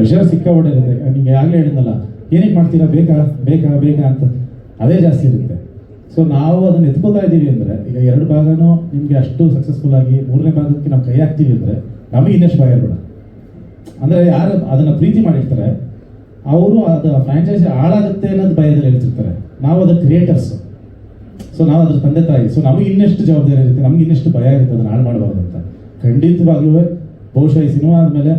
Pressure ಸಿಕ್ಕಾಪಟ್ಟೆ ಇರುತ್ತೆ. ನಿಮ್ಗೆ ಆಗಲೇ ಹೇಳಿದ್ನಲ್ಲ, ಏನಕ್ಕೆ ಮಾಡ್ತೀರಾ, ಬೇಕಾ ಬೇಕಾ ಬೇಕಾ ಅಂತ ಅದೇ ಜಾಸ್ತಿ ಇರುತ್ತೆ. ಸೊ ನಾವು ಅದನ್ನು ಎತ್ಕೋತಾ ಇದ್ದೀವಿ ಅಂದರೆ, ಈಗ 2 ಭಾಗನೂ ನಿಮಗೆ ಅಷ್ಟು ಸಕ್ಸಸ್ಫುಲ್ ಆಗಿ 3ನೇ ಭಾಗಕ್ಕೆ ನಾವು ಕೈ ಹಾಕ್ತೀವಿ ಅಂದರೆ ನಮಗೆ ಇನ್ನಷ್ಟು ಭಯ ಇರಬೇಡ. ಅಂದರೆ ಯಾರು ಅದನ್ನು ಪ್ರೀತಿ ಮಾಡಿರ್ತಾರೆ ಅವರು ಅದು ಫ್ರಾಂಚೈಸಿ ಹಾಳಾಗುತ್ತೆ ಅನ್ನೋದು ಭಯದಲ್ಲಿ ಹೇಳ್ತಿರ್ತಾರೆ. ನಾವು ಅದರ ಕ್ರಿಯೇಟರ್ಸು, ಸೊ ನಾವು ಅದ್ರ ತಂದೆ ತಾಯಿ. ಸೊ ನಮಗೆ ಇನ್ನೆಷ್ಟು ಜವಾಬ್ದಾರಿ ಇರುತ್ತೆ, ನಮ್ಗೆ ಇನ್ನೆಷ್ಟು ಭಯ ಇರುತ್ತೆ ಅದನ್ನು ಹಾಳು ಮಾಡಬಾರ್ದು ಅಂತ. ಖಂಡಿತವಾಗ್ಲೂ ಬಹುಶಃ ಈ ಸಿನಿಮಾ ಆದಮೇಲೆ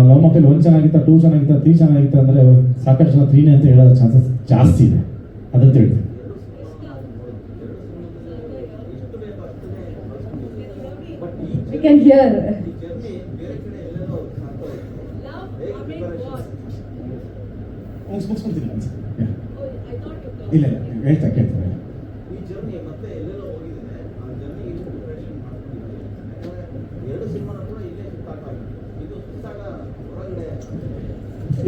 ಲವ್ ಮಕ್ಕಳು 1 ಚೆನ್ನಾಗಿತ್ತ, 2 ಚೆನ್ನಾಗಿತ್ತ, 3 ಚೆನ್ನಾಗಿತ್ತ ಅಂದರೆ ಸಾಕಷ್ಟು ಜನ 3ನೇ ಅಂತ ಹೇಳೋ ಚಾನ್ಸಸ್ ಜಾಸ್ತಿ ಇದೆ. ಅದಂತ ಹೇಳ್ತೀನಿ. We can hear. ಮುಗಿಸ್ಕೊಂತೀನಿ ಅನ್ಸುತ್ತೆ. ಇಲ್ಲ ಇಲ್ಲ ಹೇಳ್ತಾ ಕೇಳ್ತಾರೆ.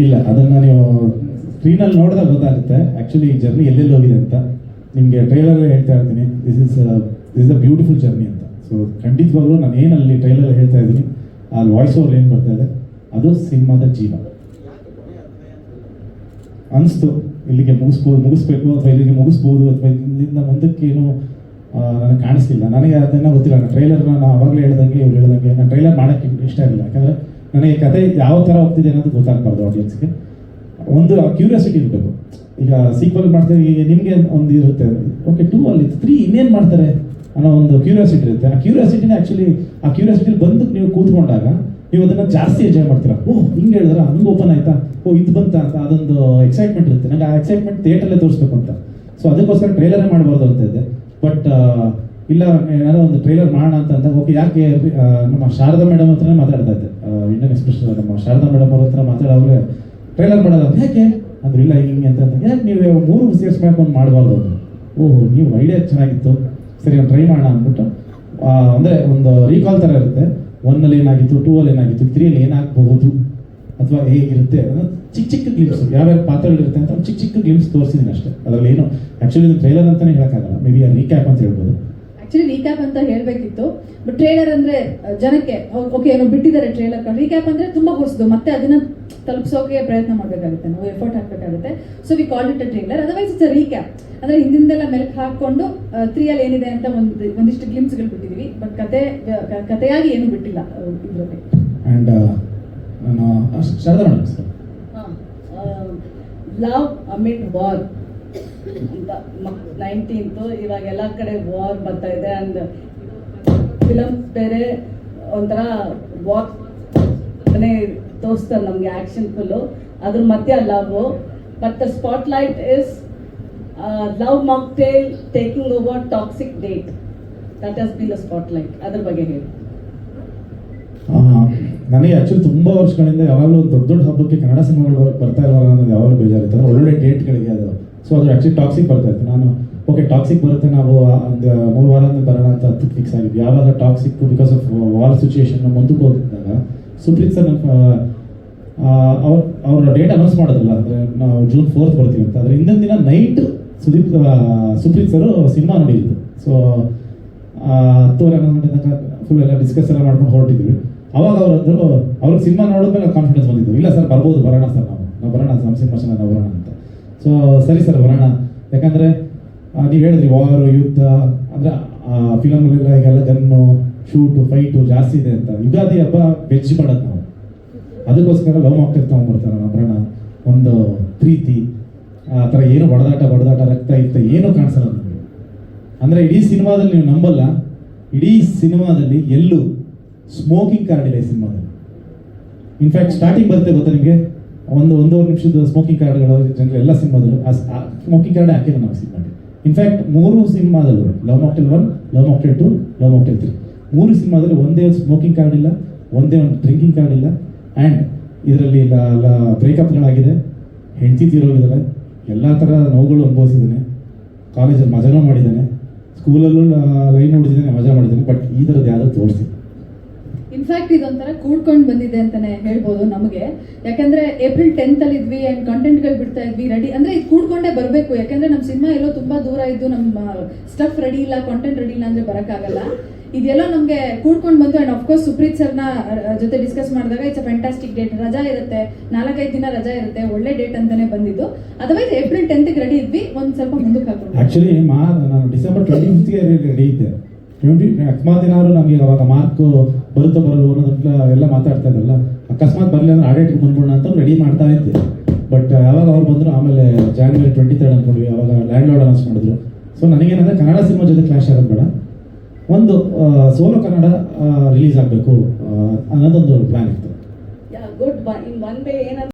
ಇಲ್ಲ, ಅದನ್ನು ನೀವು ಸ್ಕ್ರೀನಲ್ಲಿ ನೋಡಿದಾಗ ಗೊತ್ತಾಗುತ್ತೆ ಆ್ಯಕ್ಚುಲಿ ಈ ಜರ್ನಿ ಎಲ್ಲೆಲ್ಲಿ ಹೋಗಿದೆ ಅಂತ. ನಿಮಗೆ ಟ್ರೈಲರಲ್ಲೇ ಹೇಳ್ತಾ ಇರ್ತೀನಿ, this is a beautiful journey ಅಂತ. ಸೊ ಖಂಡಿತವಾಗ್ಲೂ ನಾನು ಏನಲ್ಲಿ ಟ್ರೈಲರ್ ಹೇಳ್ತಾ ಇದ್ದೀನಿ, ಅಲ್ಲಿ ವಾಯ್ಸ್ ಓವರ್ ಏನು ಬರ್ತಾ ಇದೆ ಅದು ಸಿನಿಮಾದ ಜೀವ ಅನಿಸ್ತು. ಇಲ್ಲಿಗೆ ಮುಗಿಸ್ಬೇಕು ಅಥವಾ ಇಲ್ಲಿಗೆ ಮುಗಿಸ್ಬೋದು ಅಥವಾ ಇಲ್ಲಿಂದ ಮುಂದಕ್ಕೇನು ನನಗೆ ಕಾಣಿಸ್ತಿಲ್ಲ. ನನಗೆ ಅದನ್ನು ಗೊತ್ತಿಲ್ಲ. ನಾನು ಟ್ರೈಲರ್ನ ನಾನು ಆವಾಗಲೇ ಹೇಳ್ದಂಗೆ ಇವ್ರು ಹೇಳ್ದಂಗೆ ನಾನು ಟ್ರೈಲರ್ ಮಾಡೋಕ್ಕೆ ಇಷ್ಟ ಇರಲಿಲ್ಲ. ಯಾಕಂದರೆ ನನಗೆ ಕತೆ ಯಾವ ಥರ ಹೋಗ್ತಿದೆ ಅನ್ನೋದು ಗೊತ್ತಾಗಬಾರ್ದು ಆಡಿಯನ್ಸ್ಗೆ. ಒಂದು ಕ್ಯೂರಿಯಾಸಿಟಿ ಇರಬೇಕು. ಈಗ ಸೀಕ್ವಲ್ ಮಾಡ್ತಾರೆ, ಈಗ ನಿಮಗೆ ಒಂದು ಇರುತ್ತೆ, ಓಕೆ 2 ಅಲ್ಲಿ 3 ಇನ್ನೇನು ಮಾಡ್ತಾರೆ ಅನ್ನೋ ಒಂದು ಕ್ಯೂರಿಯಾಸಿಟಿ ಇರುತ್ತೆ. ಆ ಕ್ಯೂರಿಯಾಸಿಟಿನ ಆ್ಯಕ್ಚುಲಿ ಆ ಕ್ಯೂರಿಯಾಸಿಟಿಲಿ ಬಂದು ನೀವು ಕೂತ್ಕೊಂಡಾಗ ನೀವು ಅದನ್ನು ಜಾಸ್ತಿ ಎಂಜಾಯ್ ಮಾಡ್ತೀರಾ. ಓಹ್ ಹಿಂಗೆ ಹೇಳಿದ್ರ, ಹಂಗೆ ಓಪನ್ ಆಯ್ತಾ, ಓ ಇದು ಬಂತ ಅಂತ ಅದೊಂದು ಎಕ್ಸೈಟ್ಮೆಂಟ್ ಇರುತ್ತೆ. ನನಗೆ ಆ ಎಕ್ಸೈಟ್ಮೆಂಟ್ ಥಿಯೇಟರಲ್ಲೇ ತೋರಿಸ್ಬೇಕು ಅಂತ. ಸೊ ಅದಕ್ಕೋಸ್ಕರ ಟ್ರೈಲರೇ ಮಾಡಬಾರ್ದು ಅಂತ ಇದೆ. ಬಟ್ ಇಲ್ಲ ಏನಾದ್ರು ಒಂದು ಟ್ರೈಲರ್ ಮಾಡೋಣ ಅಂತ ಓಕೆ. ಯಾಕೆ ನಮ್ಮ ಶಾರದಾ ಮೇಡಮ್ ಹತ್ರನೇ ಮಾತಾಡ್ತಾ ಇದ್ದೆ, ಇಂಡಿಯನ್ ಎಕ್ಸ್ಪ್ರೆಸ್ ನಮ್ಮ ಶಾರದಾ ಮೇಡಮ್ ಅವ್ರ ಹತ್ರ ಮಾತಾಡೋದ್ರೆ ಟ್ರೈಲರ್ ಮಾಡೋದು ಯಾಕೆ ಅಂದ್ರೆ ಇಲ್ಲ ಹಿಂಗೆ ಅಂತ. ಯಾಕೆ ನೀವು 3 ಸೇರಿಸ್ಬೇಕು ಒಂದು ಮಾಡಬಾರ್ದು ಅಂತ. ಓಹೋ ನೀವು ಐಡಿಯಾ ಚೆನ್ನಾಗಿತ್ತು, ಸರಿ ಒಂದು ಟ್ರೈ ಮಾಡೋಣ ಅಂದ್ಬಿಟ್ಟು ಅಂದರೆ ಒಂದು ರೀಕಾಲ್ ಥರ ಇರುತ್ತೆ. 1ಅಲ್ಲಿ ಏನಾಗಿತ್ತು, 2ಅಲ್ಲಿ ಏನಾಗಿತ್ತು, 3ಅಲ್ಲಿ ಏನಾಗಬಹುದು ಅಥವಾ ಹೇಗಿರುತ್ತೆ ಅನ್ನೋ ಚಿಕ್ಕ ಗ್ಲಿಮ್ಸ್, ಯಾವ್ಯಾವ ಪಾತ್ರಗಳಿರುತ್ತೆ ಅಂತ ಚಿಕ್ಕ ಗ್ಲಿಮ್ಸ್ ತೋರಿಸಿದ್ದೀನಿ ಅಷ್ಟೇ. ಅದರಲ್ಲಿ ಏನು ಆ್ಯಕ್ಚುಲಿ ಇದು ಟ್ರೈಲರ್ ಅಂತಲೇ ಹೇಳೋಕ್ಕಾಗಲ್ಲ, ಮೇ ಬಿ ರೀಕ್ಯಾಪ್ ಅಂತ ಹೇಳ್ಬೋದು. ಆಕ್ಚುಲಿ ರೀಕ್ಯಾಪ್ ಅಂತ ಹೇಳಬೇಕಿತ್ತು, ಬಟ್ ಟ್ರೇಲರ್ ಅಂದ್ರೆ ಜನಕ್ಕೆ ಓಕೆ ಏನೋ ಬಿಟ್ಟಿದ್ದಾರೆ ಟ್ರೇಲರ್. ರೀಕ್ಯಾಪ್ ಅಂದ್ರೆ ತುಂಬಾ ಹೊಸದು, ಮತ್ತೆ ಅದನ್ನ ತಲುಪಿಸೋಕೆ ಪ್ರಯತ್ನ ಮಾಡಬೇಕಾಗುತ್ತೆ, ನಾವು ಎಫರ್ಟ್ ಹಾಕಬೇಕಾಗುತ್ತೆ. So we called it a trailer, otherwise it's a recap. ಅಂದ್ರೆ ಹಿಂದಿಂದೆಲ್ಲ ಮೆಲ್ಕ್ ಹಾಕೊಂಡು 3ಅಲ್ಲಿ ಏನಿದೆ ಅಂತ ಒಂದಿಷ್ಟು ಗ್ಲಿಮ್ಸ್ಗಳು ಬಿಟ್ಟಿದೀವಿ, ಬಟ್ ಕಥೆಯಾಗಿ ಏನು ಬಿಟ್ಟಿಲ್ಲ ಇದರಲ್ಲಿ. ಆ್ಯಂಡ್ ನಾನು Sharada madam sir, love amid war ಅಂತ 19th ಇವಾಗ ಎಲ್ಲ ಕಡೆ ವಾರ್ ಬರ್ತಾ ಇದೆ. ಅಂಡ್ ಫಿಲಮ್ಸ್ ಬೇರೆ ಒಂಥರ ವಾರ್ ತೋರಿಸ್ತಾರೆ ನಮಗೆ, ಆ್ಯಕ್ಷನ್ ಫುಲ್ಲು, ಅದ್ರ ಮಧ್ಯ love. But the spot light is love mocktail taking over toxic date. That has been the spot light. ಅದ್ರ ಬಗ್ಗೆ ಹೇಳಿ. ನನಗೆ ಆ್ಯಕ್ಚುಲಿ ತುಂಬ ವರ್ಷಗಳಿಂದ ಯಾವಾಗಲೂ ದೊಡ್ಡ ಹಬ್ಬಕ್ಕೆ ಕನ್ನಡ ಸಿನಿಮಾಗಳು ಬರ್ತಾ ಇಲ್ಲ ಅನ್ನೋದು ಯಾವಾಗಲೂ ಬೇಜಾರಿತ್ತು. ಅಂದರೆ ಒಳ್ಳೊಳ್ಳೆ ಡೇಟ್ಗಳಿಗೆ ಅದು. ಸೊ ಅದು ಆ್ಯಕ್ಚುಲಿ ಟಾಕ್ಸಿಕ್ ಬರ್ತಾ ಇತ್ತು. ನಾನು ಓಕೆ ಟಾಕ್ಸಿಕ್ ಬರುತ್ತೆ, ನಾವು ಒಂದು 3 ವಾರದಿಂದ ಬರೋಣ ಅಂತ 10ಕ್ಕೆ ಫಿಕ್ಸ್ ಆಗಿದ್ವಿ. ಯಾವಾಗ toxic because of war situation ಮುಂದಕ್ಕೆ ಹೋಗಿದ್ದಾಗ ಸುಪ್ರೀತ್ ಸರ್ ಅವ್ರ ಡೇಟ್ ಅನೌನ್ಸ್ ಮಾಡೋದಿಲ್ಲ, ಅಂದರೆ ನಾವು June 4th ಬರ್ತೀವಿ ಅಂತ. ಅದ್ರ ಹಿಂದಿನ ದಿನ ನೈಟ್ ಸುಪ್ರೀತ್ ಸರ್ ಸಿನಿಮಾ ನೋಡಿದ್ದು. ಸೊ 10:30 ತನಕ ಫುಲ್ ಎಲ್ಲ ಡಿಸ್ಕಸ್ ಎಲ್ಲ ಮಾಡ್ಕೊಂಡು ಹೊರಟಿದ್ವಿ. ಅವಾಗ ಅವ್ರಿಗೆ ಸಿನಿಮಾ ನೋಡಿದ್ಮೇಲೆ ಕಾನ್ಫಿಡೆನ್ಸ್ ಬಂದಿದ್ದು, ಇಲ್ಲ ಸರ್ ಬರ್ಬೋದು, ಬರೋಣ ಸರ್, ನಾವು ಬರೋಣ, ನಮ್ಮ ಸಿನಿಮಾ ಚೆನ್ನಾಗಿ ನಾವು ಬರೋಣ ಅಂತ. ಸೊ ಸರಿ ಸರ್ ಬರೋಣ, ಯಾಕಂದರೆ ನೀವು ಹೇಳಿದ್ರಿ ವಾರು ಯುದ್ಧ ಅಂದರೆ ಫಿಲಮ್ಗಳೆಲ್ಲ ಈಗೆಲ್ಲ ಗನ್ನು ಶೂಟು ಫೈಟು ಜಾಸ್ತಿ ಇದೆ ಅಂತ. ಯುಗಾದಿ ಹಬ್ಬ ವೆಜ್ ಮಾಡೋದು ನಾವು, ಅದಕ್ಕೋಸ್ಕರ ಲವ್ ಮಾಕ್ಟೇಲ್ ತೊಗೊಂಡ್ಬಿಡ್ತಾರೆ. ನಾವು ಬರೋಣ, ಒಂದು ಪ್ರೀತಿ ಆ ಥರ ಏನು ಬಡದಾಟ ರಕ್ತ ಏನೂ ಕಾಣಿಸಲ್ಲ ನಮಗೆ. ಅಂದರೆ ಇಡೀ ಸಿನಿಮಾದಲ್ಲಿ ನೀವು ನಂಬಲ್ಲ, ಇಡೀ ಸಿನಿಮಾದಲ್ಲಿ ಎಲ್ಲೂ ಸ್ಮೋಕಿಂಗ್ ಕಾರ್ಡ್ ಇಲ್ಲ ಈ ಸಿನಿಮಾದಲ್ಲಿ. ಇನ್ಫ್ಯಾಕ್ಟ್ ಸ್ಟಾರ್ಟಿಂಗ್ ಬರುತ್ತೆ ಗೊತ್ತಾ ನಿಮಗೆ, ಒಂದೂವರೆ ನಿಮಿಷದ ಸ್ಮೋಕಿಂಗ್ ಕಾರ್ಡ್ಗಳು ಜನರು ಎಲ್ಲ ಸಿನಿಮಾದಲ್ಲೂ ಆ ಸ್ಮೋಕಿಂಗ್ ಕಾರ್ಡೇ ಹಾಕಿಲ್ಲ ನಾವು ಸಿನಿಮಾಗೆ. ಇನ್ಫ್ಯಾಕ್ಟ್ 3 ಸಿನಿಮಾದಲ್ಲೂ love mocktail 1, love mocktail 2, love mocktail 3 3 ಸಿನಿಮಾದಲ್ಲಿ ಒಂದೇ ಸ್ಮೋಕಿಂಗ್ ಕಾರ್ಡ್ ಇಲ್ಲ, ಒಂದೇ ಒಂದು ಡ್ರಿಂಕಿಂಗ್ ಕಾರ್ಡ್ ಇಲ್ಲ. ಆ್ಯಂಡ್ ಇದರಲ್ಲಿ ಬ್ರೇಕಪ್ಗಳಾಗಿದೆ, ಹೆಂಡತಿ ತೀರೋಗಿದ್ದಾಳೆ, ಎಲ್ಲ ಥರ ನೋವುಗಳು ಅನುಭವಿಸಿದ್ದಾನೆ, ಕಾಲೇಜಲ್ಲಿ ಮಜಾನೂ ಮಾಡಿದ್ದಾನೆ, ಸ್ಕೂಲಲ್ಲೂ ಲೈನ್ ಹೊಡಿದಿದ್ದಾನೆ, ಮಜಾ ಮಾಡಿದ್ದಾನೆ. ಬಟ್ ಈ ಥರದ್ದು ಯಾವುದೋ ತೋರಿಸಿ ಇನ್ಫ್ಯಾಕ್ಟ್ ಇದೊಂಥರ ಕೂಡ್ಕೊಂಡು ಬಂದಿದೆ ಅಂತಾನೆ ಹೇಳ್ಬೋದು ನಮಗೆ. ಯಾಕಂದ್ರೆ April 10th ಅಲ್ಲಿ ಇದ್ವಿ ಅಂಡ್ ಕಂಟೆಂಟ್ಗಳು ಬಿಡ್ತಾ ಇದ್ವಿ ರೆಡಿ, ಅಂದ್ರೆ ಇದು ಕೂಡ್ಕೊಂಡೇ ಬರಬೇಕು. ಯಾಕಂದ್ರೆ ನಮ್ಮ ಸಿನಿಮಾ ಎಲ್ಲೋ ತುಂಬಾ ದೂರ ಇದ್ದು ನಮ್ಮ ಸ್ಟಫ್ ರೆಡಿ ಇಲ್ಲ, ಕಾಂಟೆಂಟ್ ರೆಡಿ ಇಲ್ಲ ಅಂದ್ರೆ ಬರೋಕ್ಕಾಗಲ್ಲ. ಇದೆಲ್ಲ ನಮಗೆ ಕೂಡ್ಕೊಂಡು ಬಂತು. ಅಂಡ್ ಆಫ್ಕೋರ್ಸ್ ಸುಪ್ರೀತ್ ಸರ್ನ ಜೊತೆ ಡಿಸ್ಕಸ್ ಮಾಡಿದಾಗ ಇಟ್ಸ್ ಅ ಫ್ಯಾಂಟಾಸ್ಟಿಕ್ ಡೇಟ್, ರಜಾ ಇರುತ್ತೆ, 4-5 ದಿನ ರಜಾ ಇರುತ್ತೆ, ಒಳ್ಳೆ ಡೇಟ್ ಅಂತಾನೆ ಬಂದಿದ್ದು. ಅದರ್ವೈಸ್ ಏಪ್ರಿಲ್ 10th ರೆಡಿ ಇದ್ವಿ, ಒಂದು ಸ್ವಲ್ಪ ಮುಂದಕ್ಕೆ ಹಾಕೊಂಡು. ಆ್ಯಕ್ಚುಲಿ ನಾನು ಡಿಸೆಂಬರ್ 25ಗೆ ರೆಡಿ ಇದ್ದೆ. ಅಕಸ್ಮಾತ್ ಏನಾದ್ರು ನಮಗೆ ಅವಾಗ ಮಾರ್ಕ್ ಬರುತ್ತೋ ಬರಲ್ವೋ ಅನ್ನೋದ್ರ ಎಲ್ಲ ಮಾತಾಡ್ತಾ ಇದ್ದಲ್ಲ, ಅಕಸ್ಮಾತ್ ಬರಲಿ ಅಂದ್ರೆ ಆಡೇಟ್ಗೆ ಬಂದ್ಬಿಡೋಣ ಅಂತ ರೆಡಿ ಮಾಡ್ತಾ ಇದ್ದೆ. ಬಟ್ ಯಾವಾಗ ಅವ್ರು ಬಂದರು, ಆಮೇಲೆ ಜಾನ್ವರಿ 23 ಅನ್ಕೊಂಡ್ವಿ, ಅವಾಗ ಲ್ಯಾಂಡ್ ಲಾರ್ಡ್ ಅನೌನ್ಸ್ ಮಾಡಿದ್ರು. ಸೊ ನನಗೇನಂದರೆ ಕನ್ನಡ ಸಿನಿಮಾ ಜೊತೆ ಕ್ಲಾಶ್ ಆಗೋದು ಬೇಡ, ಒಂದು ಸೋಲೋ ಕನ್ನಡ ರಿಲೀಸ್ ಆಗಬೇಕು ಅನ್ನೋದೊಂದು ಪ್ಲ್ಯಾನ್ ಇತ್ತು. ಗುಡ್ ಇನ್ ಒನ್ ವೇ ಏನಂತ